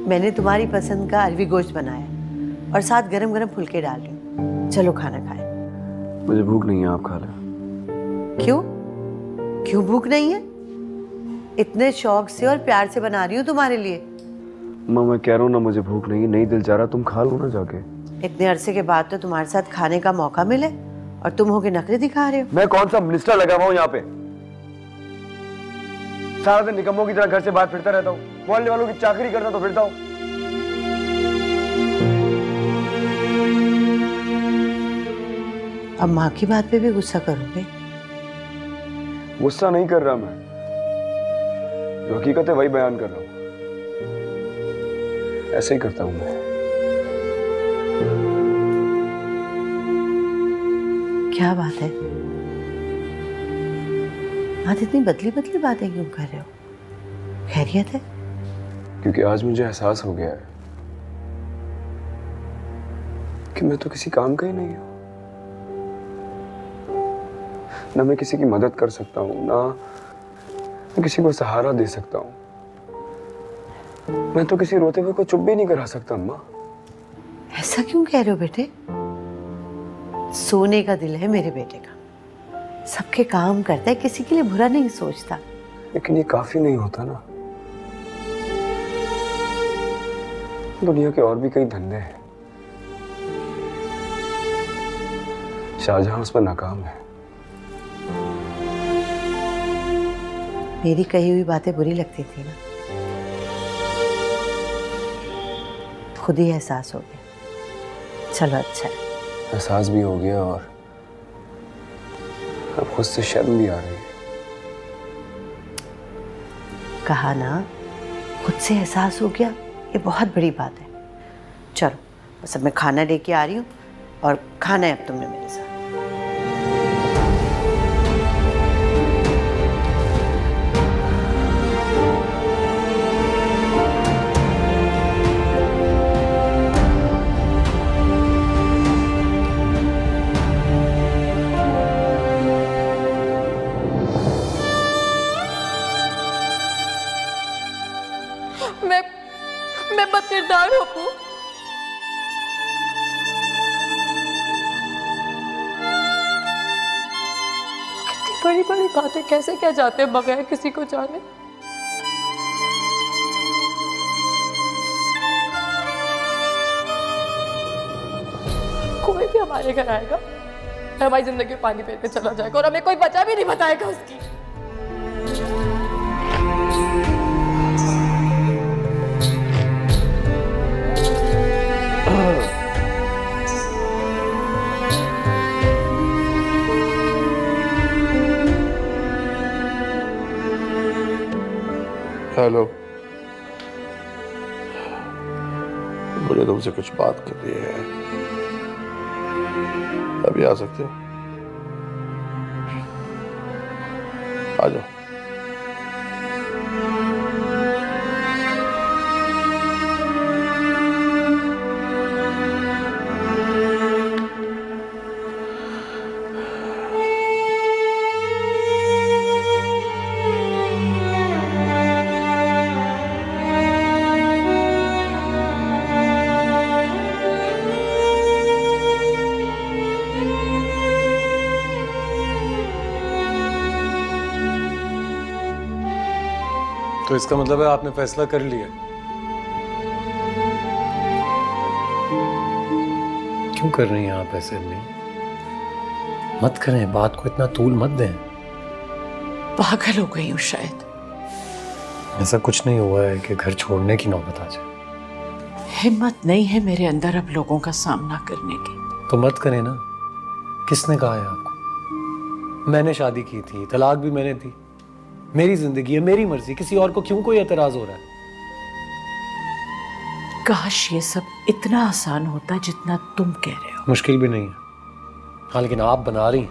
मैंने तुम्हारी पसंद का अरवी गोश्त बनाया और साथ गरम गरम फुलके डाल रही हूँ। चलो खाना खाएं। मुझे भूख नहीं है, आप खा लें। क्यों क्यों भूख नहीं है? इतने शौक से और प्यार से बना रही हूँ तुम्हारे लिए। माँ मैं कह रहा हूँ ना, मुझे भूख नहीं दिल जा रहा, तुम खा लो ना जाके। इतने अरसे के बाद तो तुम्हारे साथ खाने का मौका मिले और तुम होके नखरे दिखा रहे हो। मैं कौन सा मिनिस्टर लगा हुआ हूँ यहाँ पे? सारा दिन निकम्मों की तरह घर से बाहर फिरता रहता हूँ, मोहल्ले वालों की चाकरी करता तो फिरता हूँ। अब माँ की बात पे भी गुस्सा करोगे? गुस्सा नहीं कर रहा मैं, जो हकीकत है वही बयान कर रहा हूँ। ऐसे ही करता हूँ मैं। क्या बात है? आज इतनी बदली बदली बातें क्यों कर रहे हो? खैरियत है? क्योंकि आज मुझे एहसास हो गया है कि मैं तो किसी काम का ही नहीं हूं। ना मैं किसी की मदद कर सकता हूं, ना किसी को सहारा दे सकता हूं। मैं तो किसी रोते हुए को चुप भी नहीं करा सकता अम्मा। ऐसा क्यों कह रहे हो बेटे? सोने का दिल है मेरे बेटे का, सबके काम करता है, किसी के लिए बुरा नहीं सोचता। लेकिन ये काफी नहीं होता ना। दुनिया के और भी कई धंधे हैं, शाहजहां उसमें नाकाम है। मेरी कही हुई बातें बुरी लगती थी ना, खुद ही एहसास हो गया। चलो अच्छा है। एहसास भी हो गया और अब खुद से शर्म भी आ रही है। कहा ना, खुद से एहसास हो गया, ये बहुत बड़ी बात है। चलो बस अब मैं खाना लेके आ रही हूँ और खाना है अब तुमने मेरे साथ। मैं बदकिरदार हूँ। कितनी बड़ी बड़ी बातें कैसे कह जाते हैं बगैर किसी को जाने। कोई भी हमारे घर आएगा, हमारी जिंदगी में पानी फेर के चला जाएगा और हमें कोई वजह भी नहीं बताएगा उसकी। हेलो, मुझे तुमसे कुछ बात करनी है। अभी आ सकते हो? आ जाओ। तो इसका मतलब है आपने फैसला कर लिया? क्यों कर रही हैं आप ऐसे? नहीं, मत करें, बात को इतना तूल मत दें। पागल हो गई हूँ शायद। ऐसा कुछ नहीं हुआ है कि घर छोड़ने की नौबत आ जाए। हिम्मत नहीं है मेरे अंदर अब लोगों का सामना करने की। तो मत करें ना। किसने कहा है आपको? मैंने शादी की थी, तलाक भी मैंने दी। मेरी जिंदगी है, मेरी मर्जी, किसी और को क्यों कोई एतराज हो रहा है? काश ये सब इतना आसान होता जितना तुम कह रहे हो। मुश्किल भी नहीं है। हाँ, लेकिन आप बना रही हैं।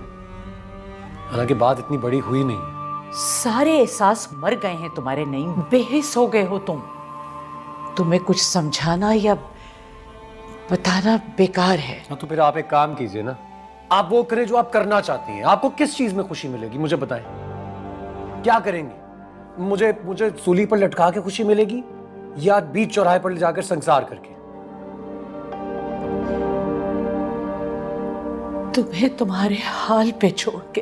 हालांकि बात इतनी बड़ी हुई नहीं है। सारे एहसास मर गए हैं तुम्हारे, नहीं बेहिस हो गए हो तुम। तुम्हें कुछ समझाना या बताना बेकार है। हाँ, तो फिर आप एक काम कीजिए ना, आप वो करें जो आप करना चाहती हैं। आपको किस चीज में खुशी मिलेगी मुझे बताएं। क्या करेंगी? मुझे सूली पर लटका के खुशी मिलेगी या बीच चौराहे पर ले जाकर संसार करके? तुम्हें तुम्हारे हाल पे छोड़ के।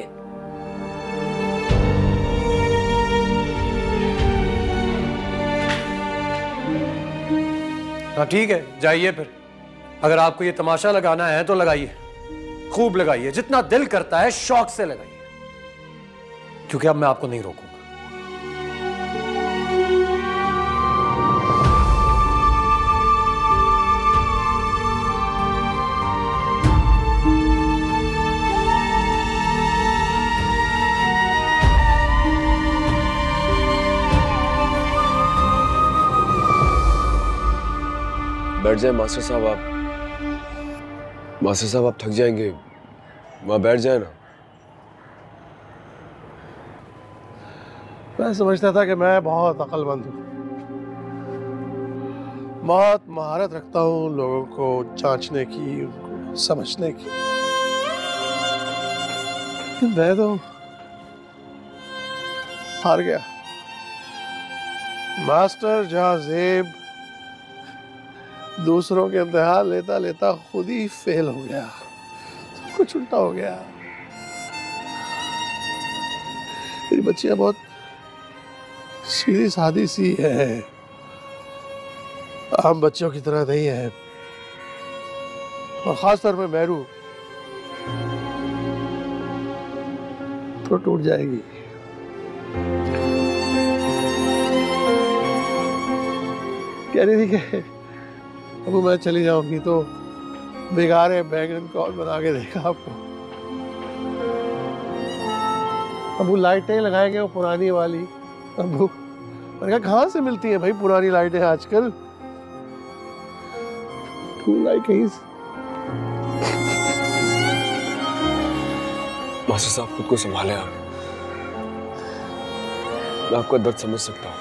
हाँ ठीक है, जाइए फिर। अगर आपको ये तमाशा लगाना है तो लगाइए, खूब लगाइए, जितना दिल करता है शौक से लगाइए, क्योंकि अब मैं आपको नहीं रोकूंगा। बैठ जाए मास्टर साहब, आप थक जाएंगे, वहां बैठ जाए ना। मैं समझता था कि मैं बहुत अक्लमंद हूँ, बहुत महारत रखता हूँ लोगों को जांचने की, उनको समझने की, लेकिन मैं तो हार गया। मास्टर जहाज़ेब दूसरों के इम्तिहान लेता लेता खुद ही फेल हो गया, सब कुछ उल्टा हो गया। मेरी बच्चियां बहुत सीधी सादी सी है, आम बच्चों की तरह नहीं है, और खासतौर पे मेरू तो टूट जाएगी। कह रही थी कि अब मैं चली जाऊंगी तो बेगारे बैंगन कौन बना के देगा आपको। अब वो लाइटें लगाएंगे वो पुरानी वाली, अब वो मैंने कहा कहाँ से मिलती है भाई पुरानी लाइटें आजकल, फूल लाई कहीं से। मास्टर साहब खुद को संभाले आप, मैं आपका दर्द समझ सकता हूँ।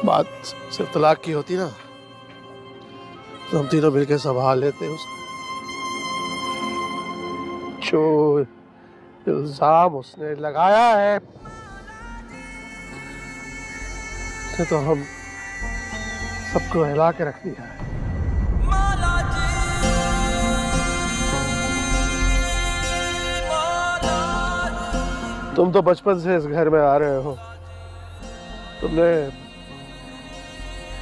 बात सिर्फ तलाक की होती ना तो हम तीनों मिलकर संभाल लेते उसको। जो इल्जाम उसने लगाया है उसने तो हम सबको हिला के रख दिया है। तुम तो बचपन से इस घर में आ रहे हो, तुमने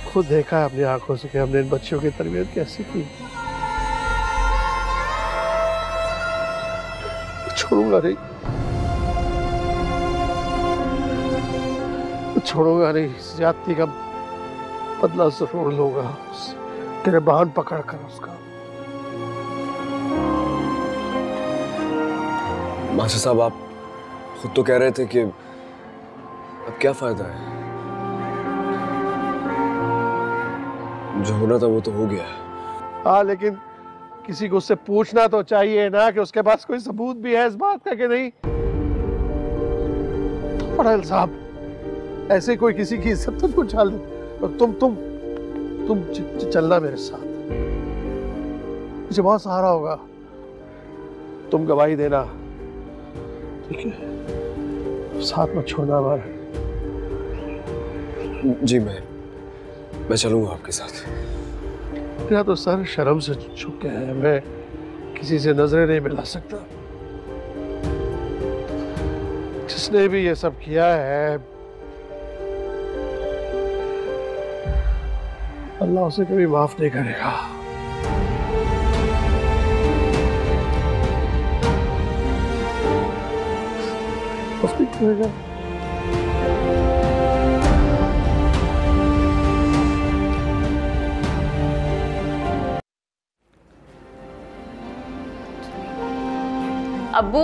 खुद देखा है अपनी आंखों से कि हमने इन बच्चों की तरबियत कैसी की। छोड़ूंगा नहीं, छोड़ूंगा नहीं, ज्यादती का बदला जरूर लूंगा, तेरे बहन पकड़ कर उसका। मास्टर साहब आप खुद तो कह रहे थे कि अब क्या फायदा है, जो होना था वो तो हो गया। हाँ लेकिन किसी को उससे पूछना तो चाहिए ना कि उसके पास कोई सबूत भी है इस बात का कि नहीं। तो बड़ा इल्जाम, ऐसे कोई किसी की इज्जत तो नहीं उछाल दे। और तुम चलना मेरे साथ, मुझे बहुत सहारा होगा, तुम गवाही देना, ठीक है? साथ मत छोड़ना हमारा। जी मैं चलूंगा आपके साथ। मेरा तो सर शर्म से झुक गया है, मैं किसी से नजरें नहीं मिला सकता। जिसने भी ये सब किया है अल्लाह उसे कभी माफ नहीं करेगा। माफ नहीं करेगा। अब्बू,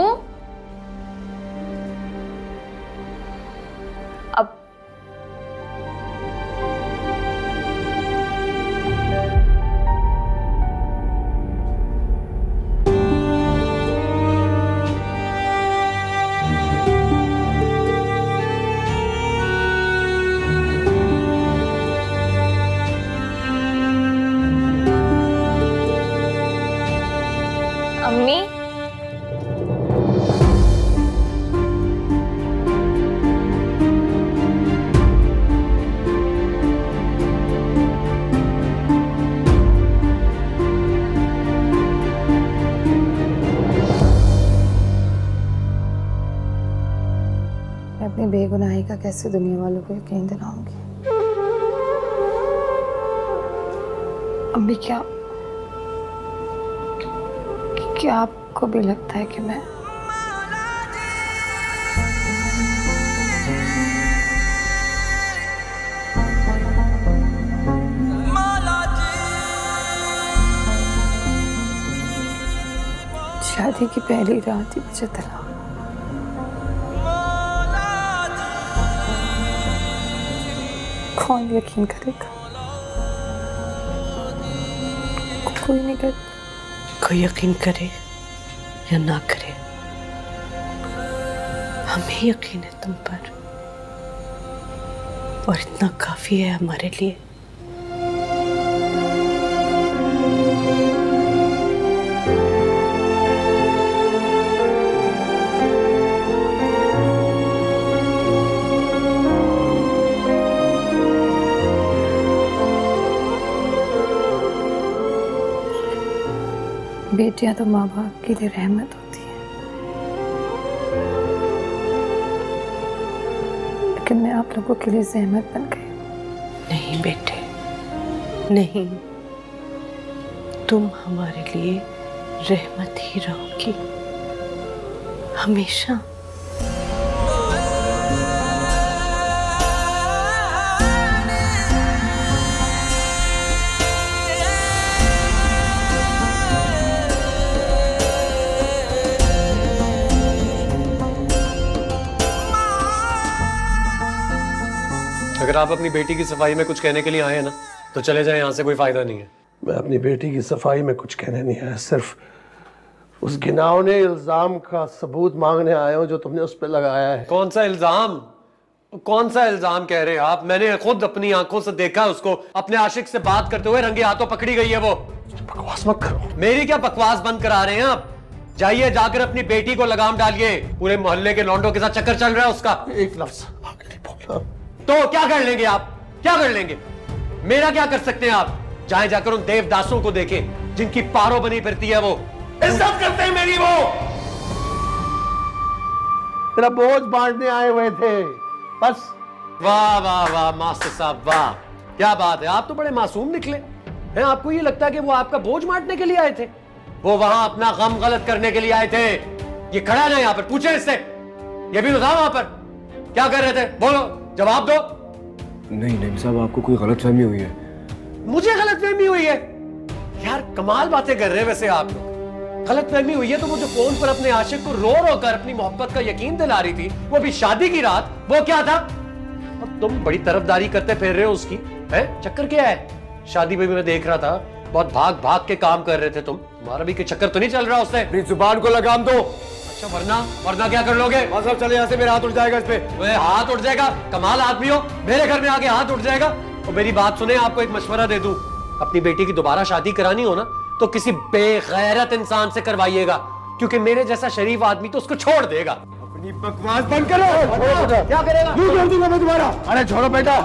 अब अम्मी बेगुनाही का कैसे दुनिया वालों को यकीन दिलाऊंगी। अम्मी क्या आपको भी लगता है कि मैं शादी की पहली रात ही मुझे तलाक? कौन यकीन करेगा? कोई नहीं कर। कोई यकीन करे या ना करे, हमें यकीन है तुम पर, और इतना काफी है हमारे लिए। बेटियां तो माँ बाप के लिए रहमत होती है, लेकिन मैं आप लोगों के लिए ज़हमत बन गई। नहीं बेटे, नहीं, तुम हमारे लिए रहमत ही रहोगी हमेशा। अगर आप अपनी बेटी की सफाई में कुछ कहने के लिए आए हैं ना, तो चले जाएं, यहाँ से कोई फायदा नहीं है। मैं अपनी बेटी की सफाई में कुछ कहने नहीं आया, सिर्फ उस घिनौने इल्जाम का सबूत मांगने आया हूँ जो तुमने उस पर लगाया है। कौन सा इल्जाम? कौन सा इल्जाम कह रहे हैं आप? मैंने खुद अपनी आंखों से देखा उसको अपने आशिक से बात करते हुए, रंगे हाथों पकड़ी गई है वो। बकवास मत करो। मेरी क्या बकवास बंद करा रहे हैं आप? जाइए जाकर अपनी बेटी को लगाम डालिए। पूरे मोहल्ले के लौंडों के साथ चक्कर चल रहा है उसका। एक लफ्ज आगे नहीं बोलना। तो क्या कर लेंगे आप? क्या कर लेंगे? मेरा क्या कर सकते हैं आप? जाएं जाकर उन देवदासों को देखें जिनकी पारों बनी फिरती है वो। इज्जत करते हैं मेरी वो। तेरा बोझ बांटने आए हुए थे बस। वाह वाह वाह मास्टर साहब, वाह क्या बात है। आप तो बड़े मासूम निकले हैं। आपको ये लगता है कि वो आपका बोझ बांटने के लिए आए थे? वो वहां अपना गम गलत करने के लिए आए थे। ये खड़ा है ना यहाँ पर, पूछे इससे। ये भी तो था वहां पर। क्या कर रहे थे? बोलो, जवाब दो। नहीं साहब, आपको कोई गलतफहमी हुई है। मुझे गलतफहमी हुई है? यार कमाल बातें कर रहे हैं वैसे आप लोग। गलतफहमी हुई है तो वो जो फोन पर अपने आशिक को रो रो कर अपनी मोहब्बत का यकीन दिला रही थी, वो भी शादी की रात, वो क्या था? अब तुम बड़ी तरफदारी करते फिर रहे हो उसकी, है? चक्कर क्या है? शादी में भी मैं देख रहा था, बहुत भाग भाग के काम कर रहे थे तुम। तुम्हारा भी कोई चक्कर तो नहीं चल रहा उससे? अपनी जुबान को लगाम दो। अच्छा, वरना क्या कर लोगे? साहब चले यहाँ से, मेरा हाथ उठ जाएगा इस पे। हाथ उठ जाएगा? कमाल आदमी हो, मेरे घर में आके हाथ उठ जाएगा। और मेरी बात सुने, आपको एक मशवरा दे दूं। अपनी बेटी की दोबारा शादी करानी हो ना, तो किसी बेगैरत इंसान से करवाइएगा, क्योंकि मेरे जैसा शरीफ आदमी तो उसको छोड़ देगा। अपनी बकवास बंद करो। क्या करेगा? यूं कर दूंगा मैं तुम्हारा। अरे छोड़ो बेटा,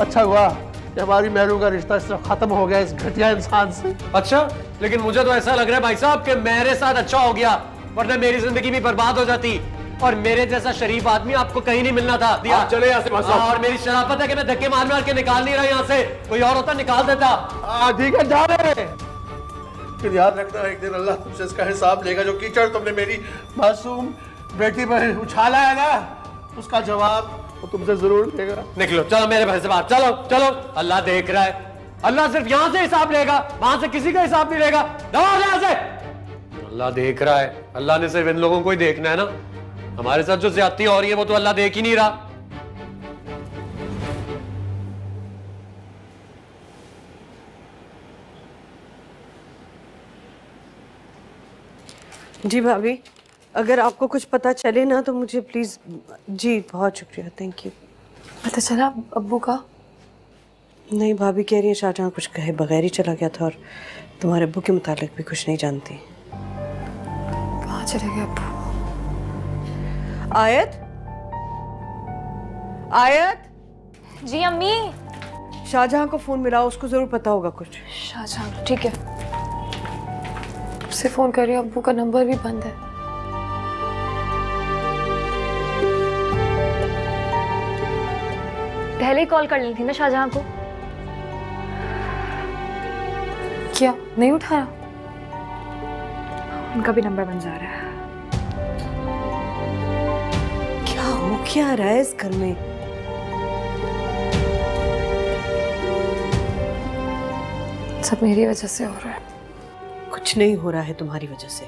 अच्छा हुआ कि हमारी महरू का रिश्ता इस तरह खत्म हो गया इस घटिया इंसान से। अच्छा, लेकिन मुझे तो ऐसा लग रहा है भाई साहब कि मेरे साथ अच्छा हो गया, वरना मेरी जिंदगी भी बर्बाद हो जाती। और मेरे जैसा शरीफ आदमी आपको कहीं नहीं मिलना था। दिया चले यहाँ से। और मेरी शराफत है कि मैं धक्के मार मार के निकाल नहीं रहा यहाँ से। कोई और होता निकाल देता। ठीक है, जा रहे हैं। फिर याद रखना, एक दिन अल्लाह तुमसे इसका हिसाब लेगा। जो कीचड़ तुमने मेरी मासूम बेटी पर उछाला है ना, उसका जवाब वो तुमसे जरूर देगा। निकलो, चलो मेरे घर से बाहर, चलो चलो। अल्लाह देख रहा है। अल्लाह सिर्फ यहाँ से हिसाब लेगा, वहां से किसी का हिसाब नहीं लेगा। दौड़ यहाँ से। अल्लाह देख रहा है। अल्लाह ने सिर्फ इन लोगों को ही देखना है ना। हमारे साथ जो ज्यादती हो रही है वो तो अल्लाह देख ही नहीं रहा। जी भाभी, अगर आपको कुछ पता चले ना तो मुझे प्लीज। जी बहुत शुक्रिया, थैंक यू। पता चला अब्बू का? नहीं, भाभी कह रही है शाहजहां कुछ कहे बगैर ही चला गया था, और तुम्हारे अब्बू के मुतालिक भी कुछ नहीं जानती। कहाँ चले गए अब्बू? आयत, आयत। जी अम्मी। शाहजहां को फोन मिलाओ, उसको जरूर पता होगा कुछ। शाहजहां, ठीक है। उसे फोन कर रही हूँ, अब्बू का नंबर भी बंद है। पहले ही कॉल कर ली थी ना शाहजहां को। क्या नहीं उठाया? उनका भी नंबर बन जा रहा है। क्या हो क्या रहा है इस घर में? सब मेरी वजह से हो रहा है। कुछ नहीं हो रहा है तुम्हारी वजह से।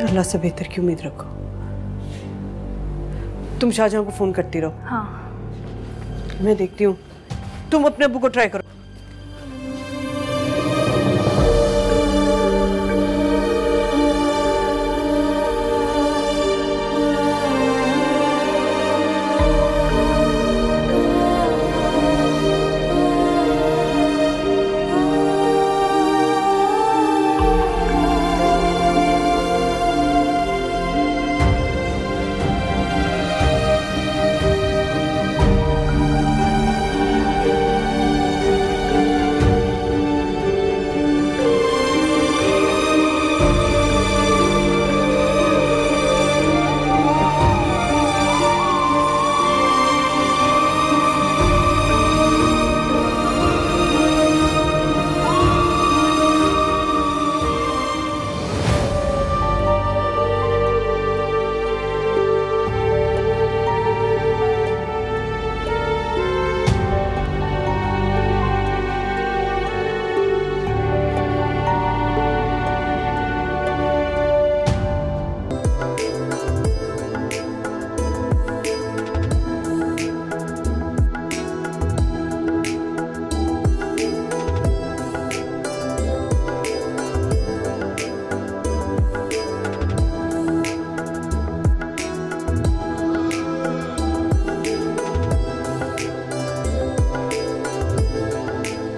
अल्लाह से बेहतर की उम्मीद रखो। तुम शाहजहां को फोन करती रहो। हाँ मैं देखती हूँ। तुम अपने अब्बू को ट्राई करो।